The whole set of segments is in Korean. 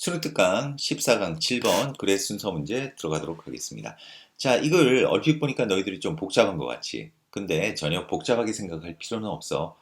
수능특강 14강 7번 글의 순서 문제 들어가도록 하겠습니다. 자, 이걸 얼핏 보니까 너희들이 좀 복잡한 것 같지. 근데 전혀 복잡하게 생각할 필요는 없어.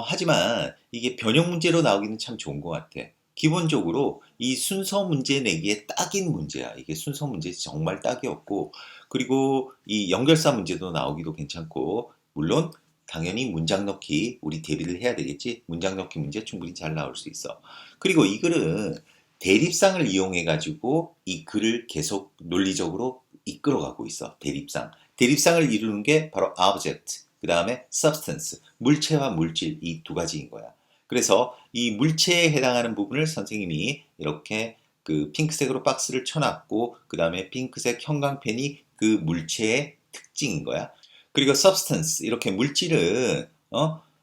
하지만 이게 변형 문제로 나오기는 참 좋은 것 같아. 기본적으로 이 순서 문제 내기에 딱인 문제야. 이게 순서 문제 정말 딱이 없고, 그리고 이 연결사 문제도 나오기도 괜찮고, 물론 당연히 문장 넣기 우리 대비를 해야 되겠지. 문장 넣기 문제 충분히 잘 나올 수 있어. 그리고 이 글은 대립상을 이용해 가지고 이 글을 계속 논리적으로 이끌어가고 있어. 대립상. 대립상을 이루는 게 바로 object, 그 다음에 substance, 물체와 물질 이 두 가지인 거야. 그래서 이 물체에 해당하는 부분을 선생님이 이렇게 그 핑크색으로 박스를 쳐놨고, 그 다음에 핑크색 형광펜이 그 물체의 특징인 거야. 그리고 substance, 이렇게 물질은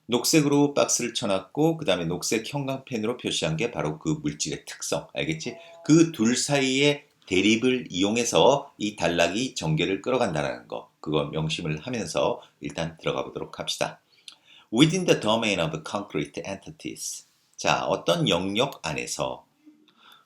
녹색으로 박스를 쳐놨고, 그 다음에 녹색 형광펜으로 표시한 게 바로 그 물질의 특성. 알겠지? 그 둘 사이의 대립을 이용해서 이 단락이 전개를 끌어간다는 거. 그거 명심을 하면서 일단 들어가 보도록 합시다. Within the domain of concrete entities. 자, 어떤 영역 안에서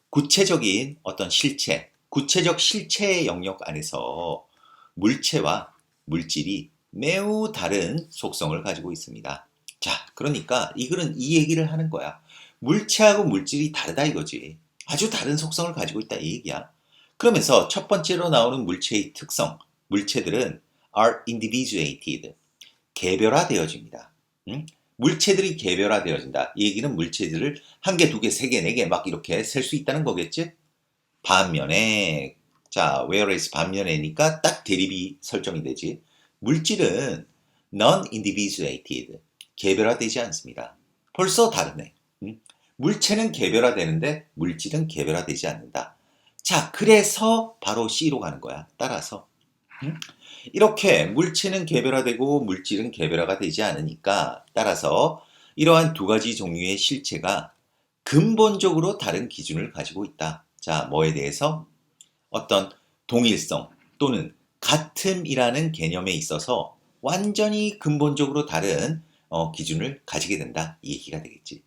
구체적인 어떤 실체, 구체적 실체의 영역 안에서 물체와 물질이 매우 다른 속성을 가지고 있습니다. 자, 그러니까 이 글은 이 얘기를 하는 거야. 물체하고 물질이 다르다 이거지. 아주 다른 속성을 가지고 있다 이 얘기야. 그러면서 첫 번째로 나오는 물체의 특성, 물체들은 are individuated, 개별화되어집니다. 응? 물체들이 개별화되어진다. 이 얘기는 물체들을 한 개, 두 개, 세 개, 네 개 막 이렇게 셀 수 있다는 거겠지? 반면에, 자, whereas 반면에니까 딱 대립이 설정이 되지. 물질은 non-individuated, 개별화되지 않습니다. 벌써 다르네. 응? 물체는 개별화되는데 물질은 개별화되지 않는다. 자, 그래서 바로 C로 가는 거야. 따라서. 응? 이렇게 물체는 개별화되고 물질은 개별화가 되지 않으니까 따라서 이러한 두 가지 종류의 실체가 근본적으로 다른 기준을 가지고 있다. 자, 뭐에 대해서? 어떤 동일성 또는 같음이라는 개념에 있어서 완전히 근본적으로 다른 기준을 가지게 된다. 이 얘기가 되겠지.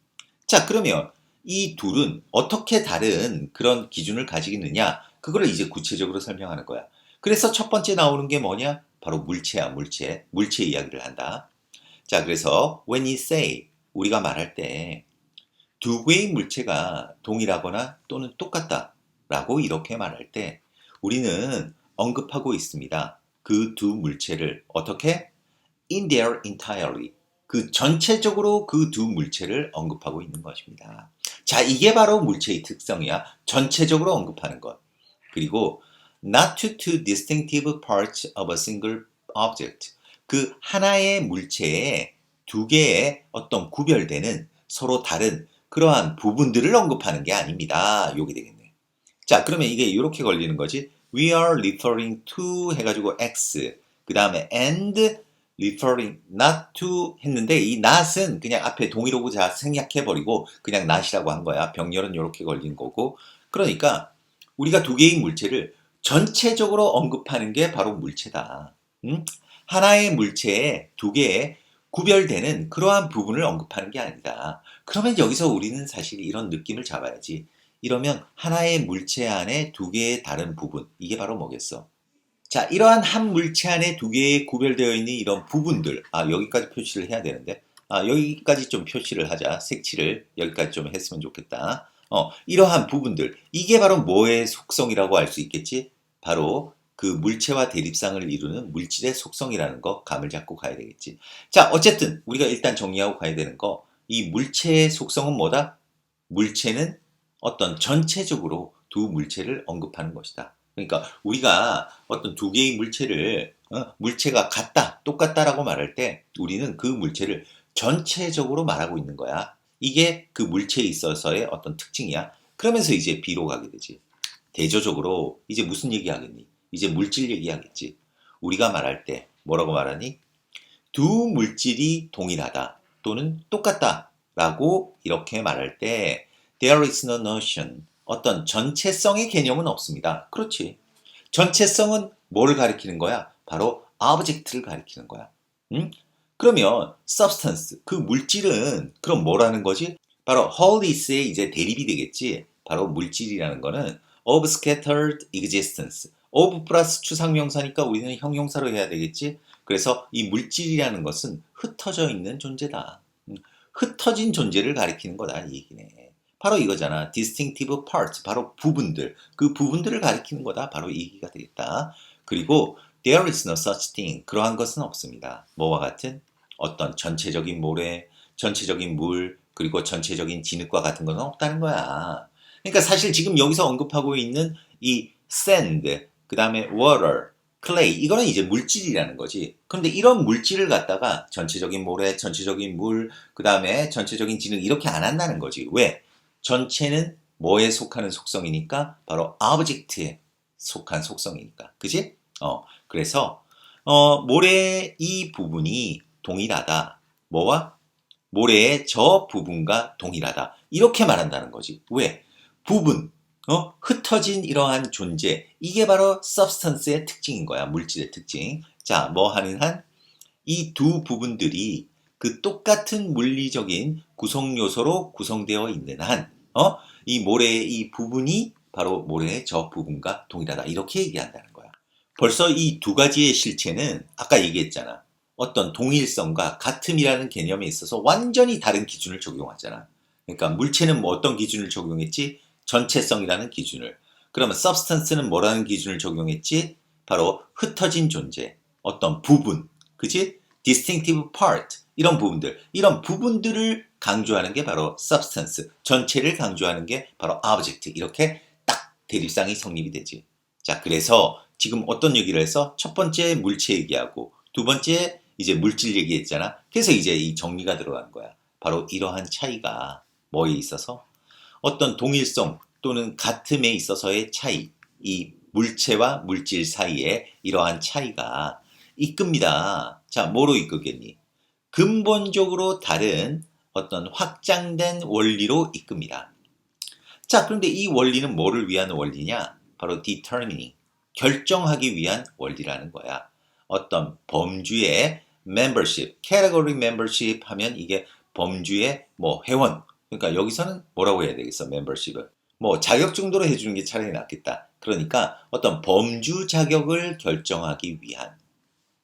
자, 그러면 이 둘은 어떻게 다른 그런 기준을 가지겠느냐? 그거를 이제 구체적으로 설명하는 거야. 그래서 첫 번째 나오는 게 뭐냐? 바로 물체야, 물체. 물체 이야기를 한다. 자, 그래서 when you say, 우리가 말할 때 두 개의 물체가 동일하거나 또는 똑같다 라고 이렇게 말할 때 우리는 언급하고 있습니다. 그 두 물체를 어떻게? In their entirely. 그 전체적으로 그 두 물체를 언급하고 있는 것입니다. 자, 이게 바로 물체의 특성이야. 전체적으로 언급하는 것. 그리고 not to two distinctive parts of a single object. 그 하나의 물체에 두 개의 어떤 구별되는 서로 다른 그러한 부분들을 언급하는 게 아닙니다. 요게 되겠네. 자, 그러면 이게 이렇게 걸리는 거지. We are referring to 해가지고 X. 그 다음에 and referring not to 했는데 이 not은 그냥 앞에 동의로고 자 생략해버리고 그냥 not이라고 한 거야. 병렬은 이렇게 걸린 거고. 그러니까 우리가 두 개의 물체를 전체적으로 언급하는 게 바로 물체다. 응? 하나의 물체에 두 개의 구별되는 그러한 부분을 언급하는 게 아니다. 그러면 여기서 우리는 사실 이런 느낌을 잡아야지. 이러면 하나의 물체 안에 두 개의 다른 부분, 이게 바로 뭐겠어? 자, 이러한 한 물체 안에 두 개의 구별되어 있는 이런 부분들, 여기까지 표시를 해야 되는데, 여기까지 좀 표시를 하자. 색칠을 여기까지 좀 했으면 좋겠다. 이러한 부분들, 이게 바로 뭐의 속성이라고 할 수 있겠지? 바로 그 물체와 대립상을 이루는 물질의 속성이라는 거 감을 잡고 가야 되겠지. 자, 어쨌든 우리가 일단 정리하고 가야 되는 거, 이 물체의 속성은 뭐다? 물체는 어떤 전체적으로 두 물체를 언급하는 것이다. 그러니까 우리가 어떤 두 개의 물체를 물체가 같다, 똑같다라고 말할 때 우리는 그 물체를 전체적으로 말하고 있는 거야. 이게 그 물체에 있어서의 어떤 특징이야. 그러면서 이제 B로 가게 되지. 대조적으로 이제 무슨 얘기하겠니? 이제 물질 얘기하겠지. 우리가 말할 때 뭐라고 말하니? 두 물질이 동일하다 또는 똑같다라고 이렇게 말할 때 there is no notion, 어떤 전체성의 개념은 없습니다. 그렇지. 전체성은 뭐를 가리키는 거야? 바로 object를 가리키는 거야. 응? 그러면 substance, 그 물질은 그럼 뭐라는 거지? 바로 wholeness의 이제 대립이 되겠지. 바로 물질이라는 거는 of scattered existence. of 플러스 추상명사니까 우리는 형용사로 해야 되겠지? 그래서 이 물질이라는 것은 흩어져 있는 존재다. 흩어진 존재를 가리키는 거다 이 얘기네. 바로 이거잖아. distinctive parts. 바로 부분들. 그 부분들을 가리키는 거다. 바로 이 얘기가 되겠다. 그리고 there is no such thing. 그러한 것은 없습니다. 뭐와 같은 어떤 전체적인 모래, 전체적인 물, 그리고 전체적인 진흙과 같은 것은 없다는 거야. 그러니까 사실 지금 여기서 언급하고 있는 이 sand, 그 다음에 water, clay, 이거는 이제 물질이라는 거지. 그런데 이런 물질을 갖다가 전체적인 모래, 전체적인 물, 그 다음에 전체적인 진흙 이렇게 안 한다는 거지. 왜? 전체는 뭐에 속하는 속성이니까? 바로 object에 속한 속성이니까. 그지? 그래서 모래의 이 부분이 동일하다. 뭐와? 모래의 저 부분과 동일하다. 이렇게 말한다는 거지. 왜? 부분, 흩어진 이러한 존재. 이게 바로 substance의 특징인 거야. 물질의 특징. 자, 뭐 하는 한? 이 두 부분들이 그 똑같은 물리적인 구성 요소로 구성되어 있는 한, 이 모래의 이 부분이 바로 모래의 저 부분과 동일하다. 이렇게 얘기한다는 거야. 벌써 이 두 가지의 실체는 아까 얘기했잖아. 어떤 동일성과 같음이라는 개념에 있어서 완전히 다른 기준을 적용하잖아. 그러니까 물체는 뭐 어떤 기준을 적용했지? 전체성이라는 기준을. 그러면 substance는 뭐라는 기준을 적용했지? 바로 흩어진 존재, 어떤 부분, 그지? distinctive part, 이런 부분들. 이런 부분들을 강조하는 게 바로 substance, 전체를 강조하는 게 바로 object. 이렇게 딱 대립상이 성립이 되지. 자, 그래서 지금 어떤 얘기를 해서 첫 번째 물체 얘기하고 두 번째 이제 물질 얘기했잖아. 그래서 이제 이 정리가 들어가는 거야. 바로 이러한 차이가 뭐에 있어서 어떤 동일성 또는 같음에 있어서의 차이, 이 물체와 물질 사이에 이러한 차이가 이끕니다. 자, 뭐로 이끌겠니? 근본적으로 다른 어떤 확장된 원리로 이끕니다. 자, 그런데 이 원리는 뭐를 위한 원리냐? 바로 determining, 결정하기 위한 원리라는 거야. 어떤 범주의 membership, category membership 하면 이게 범주의 뭐 회원. 그러니까 여기서는 뭐라고 해야 되겠어, membership을. 뭐 자격 정도로 해주는 게 차라리 낫겠다. 그러니까 어떤 범주 자격을 결정하기 위한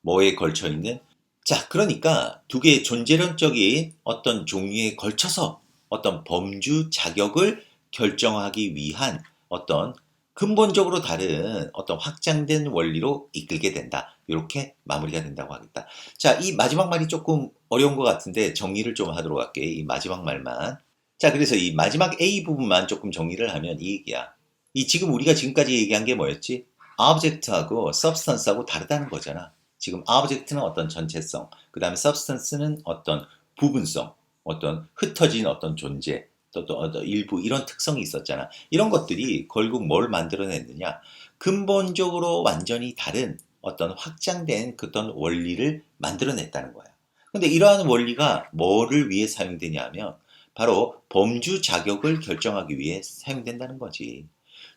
뭐에 걸쳐 있는. 자, 그러니까 두 개의 존재론적인 어떤 종류에 걸쳐서 어떤 범주 자격을 결정하기 위한 어떤 근본적으로 다른 어떤 확장된 원리로 이끌게 된다. 이렇게 마무리가 된다고 하겠다. 자, 이 마지막 말이 조금 어려운 것 같은데 정리를 좀 하도록 할게. 이 마지막 말만. 자, 그래서 이 마지막 A 부분만 조금 정리를 하면 이 얘기야. 이 지금 우리가 지금까지 얘기한 게 뭐였지? object하고 substance하고 다르다는 거잖아. 지금 object는 어떤 전체성, 그 다음에 substance는 어떤 부분성, 어떤 흩어진 어떤 존재, 또 어떤 일부 이런 특성이 있었잖아. 이런 것들이 결국 뭘 만들어냈느냐? 근본적으로 완전히 다른 어떤 확장된 그런 원리를 만들어냈다는 거야. 근데 이러한 원리가 뭐를 위해 사용되냐 하면 바로 범주 자격을 결정하기 위해 사용된다는 거지.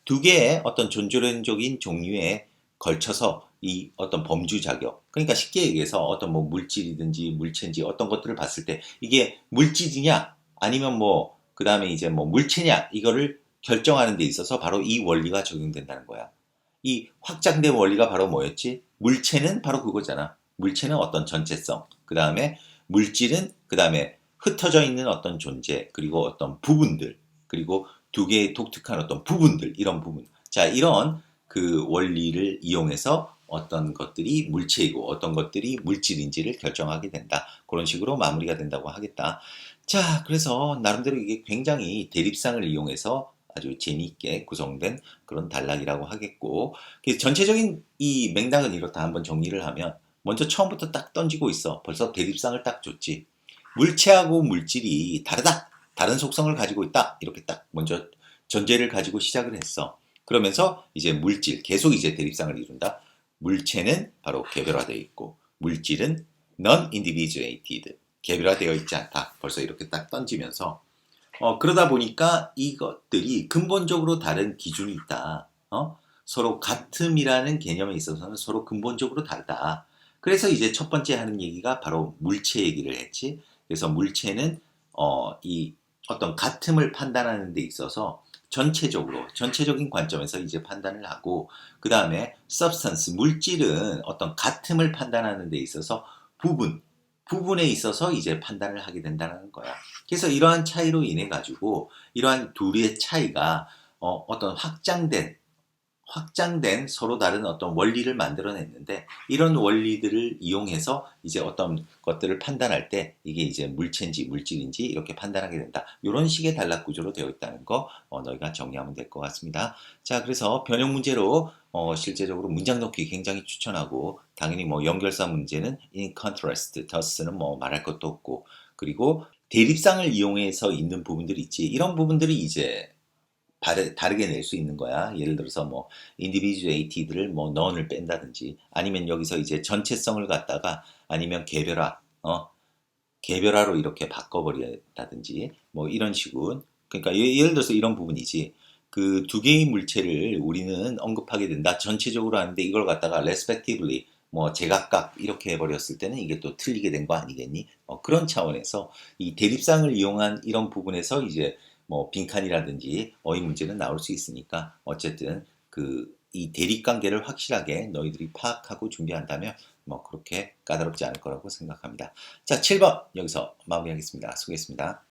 두 개의 어떤 존재론적인 종류에 걸쳐서 이 어떤 범주 자격, 그러니까 쉽게 얘기해서 어떤 뭐 물질이든지 물체인지 어떤 것들을 봤을 때 이게 물질이냐 아니면 뭐 그 다음에 이제 뭐 물체냐 이거를 결정하는 데 있어서 바로 이 원리가 적용된다는 거야. 이 확장된 원리가 바로 뭐였지? 물체는 바로 그거잖아. 물체는 어떤 전체성, 그 다음에 물질은 그 다음에 흩어져 있는 어떤 존재, 그리고 어떤 부분들, 그리고 두 개의 독특한 어떤 부분들, 이런 부분. 자, 이런 그 원리를 이용해서 어떤 것들이 물체이고 어떤 것들이 물질인지를 결정하게 된다. 그런 식으로 마무리가 된다고 하겠다. 자, 그래서 나름대로 이게 굉장히 대립상을 이용해서 아주 재미있게 구성된 그런 단락이라고 하겠고, 전체적인 이 맥락은 이렇다. 한번 정리를 하면 먼저 처음부터 딱 던지고 있어. 벌써 대립상을 딱 줬지. 물체하고 물질이 다르다. 다른 속성을 가지고 있다. 이렇게 딱 먼저 전제를 가지고 시작을 했어. 그러면서 이제 물질, 계속 이제 대립상을 이룬다. 물체는 바로 개별화되어 있고, 물질은 non-individuated, 개별화되어 있지 않다. 벌써 이렇게 딱 던지면서 그러다 보니까 이것들이 근본적으로 다른 기준이 있다. 서로 같음이라는 개념에 있어서는 서로 근본적으로 다르다. 그래서 이제 첫 번째 하는 얘기가 바로 물체 얘기를 했지. 그래서 물체는 이 어떤 같음을 판단하는 데 있어서 전체적인 관점에서 이제 판단을 하고, 그 다음에 substance, 물질은 어떤 같음을 판단하는 데 있어서 부분에 있어서 이제 판단을 하게 된다는 거야. 그래서 이러한 차이로 인해 가지고 이러한 둘의 차이가 어떤 확장된 서로 다른 어떤 원리를 만들어냈는데, 이런 원리들을 이용해서 이제 어떤 것들을 판단할 때 이게 이제 물체인지 물질인지 이렇게 판단하게 된다. 이런 식의 단락 구조로 되어 있다는 거 너희가 정리하면 될 것 같습니다. 자, 그래서 변형 문제로 실제적으로 문장 넣기 굉장히 추천하고, 당연히 뭐 연결사 문제는 in contrast, thus는 뭐 말할 것도 없고, 그리고 대립상을 이용해서 있는 부분들이 있지. 이런 부분들이 이제 다르게 낼 수 있는 거야. 예를 들어서 뭐 individuate들을 뭐 none을 뺀다든지, 아니면 여기서 이제 전체성을 갖다가 아니면 개별화로 이렇게 바꿔버린다든지 뭐 이런 식으로. 그러니까 예를 들어서 이런 부분이지. 그 두 개의 물체를 우리는 언급하게 된다. 전체적으로 하는데 이걸 갖다가 respectively 뭐 제각각 이렇게 해버렸을 때는 이게 또 틀리게 된 거 아니겠니? 그런 차원에서 이 대립상을 이용한 이런 부분에서 이제 뭐 빈칸이라든지 어휘 문제는 나올 수 있으니까, 어쨌든 그 이 대립 관계를 확실하게 너희들이 파악하고 준비한다면 뭐 그렇게 까다롭지 않을 거라고 생각합니다. 자, 7번 여기서 마무리하겠습니다. 수고했습니다.